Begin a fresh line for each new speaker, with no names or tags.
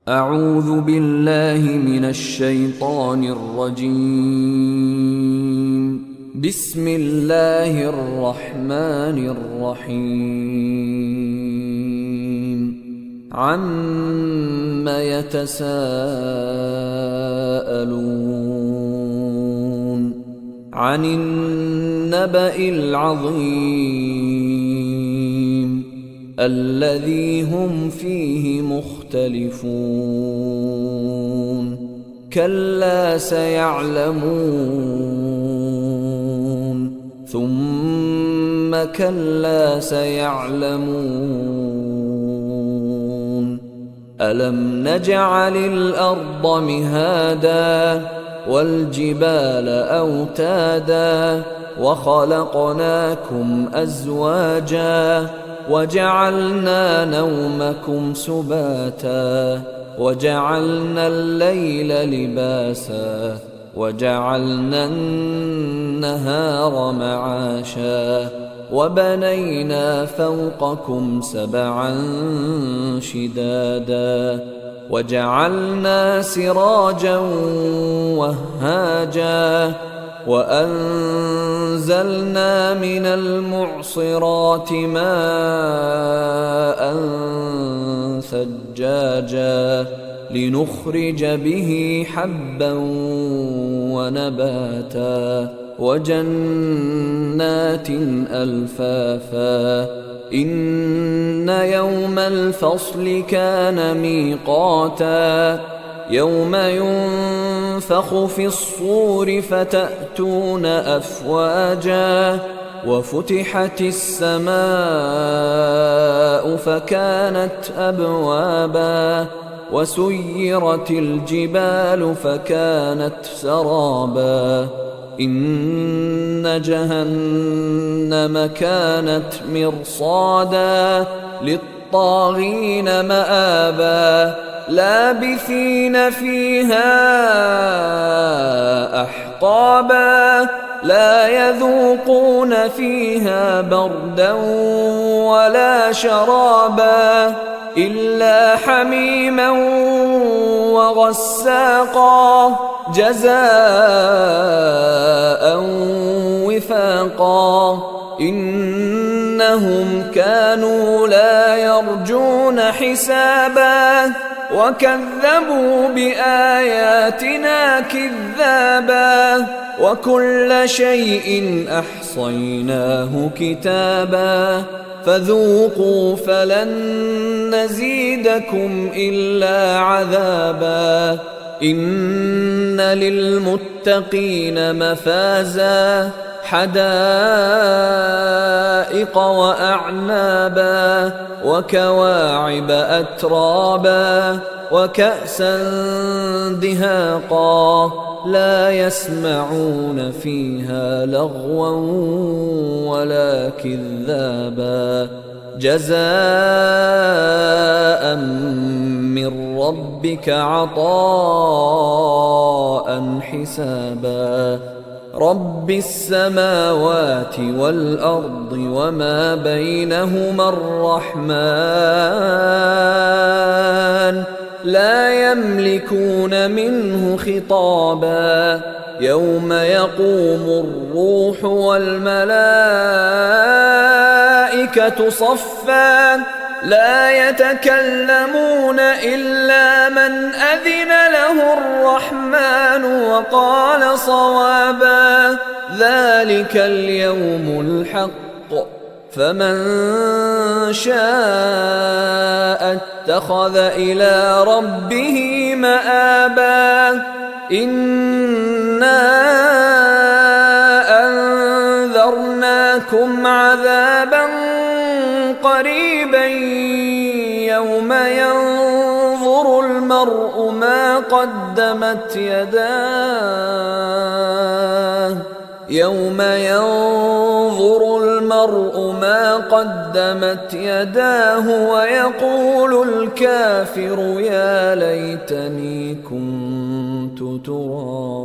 أعوذ بالله من الشيطان الرجيم. بسم الله الرحمن الرحيم. عَمَّ يتساءلون عن النبأ العظيم الذي هم فيه مختلفون كلا سيعلمون ثم كلا سيعلمون ألم نجعل الأرض مهادا والجبال أوتادا وخلقناكم أزواجا وجعلنا نومكم سباتا وجعلنا الليل لباسا وجعلنا النهار معاشا وبنينا فوقكم سبعا شدادا وجعلنا سراجا وهاجا وأنزلنا من المعصرات ماء ثجاجا لنخرج به حبا ونباتا وجنات ألفافا إن يوم الفصل كان ميقاتا يوم ينفخ في الصور فتأتون أفواجا وفتحت السماء فكانت أبوابا وسيرت الجبال فكانت سرابا إن جهنم كانت مرصادا للطاغين مآبا لابثين فيها أحقابا لا يذوقون فيها بردا ولا شرابا إلا حميما وغساقا جزاء وفاقا إنهم كانوا لا يرجون حسابا وكذبوا بآياتنا كذابا وكل شيء أحصيناه كتابا فذوقوا فلن نزيدكم إلا عذابا إن للمتقين مفازا حدائق وأعنابا وكواعب أترابا وكأسا دهاقا لا يسمعون فيها لغوا ولا كذابا جزاء من ربك عطاء حسابا رب السماوات والأرض وما بينهما الرحمن لا يملكون منه خطابا يوم يقوم الروح والملائكة صفا لا يتكلمون إلا من أذن له الرحمن وقال صوابا ذلك اليوم الحق فمن شاء اتخذ إلى ربه مآبا إنا أنذرناكم عذابا قريبا يوم ينظر المرء ما قدمت يداه يوم ينظر المرء ما قدمت يداه ويقول الكافر يا ليتني كنت ترابا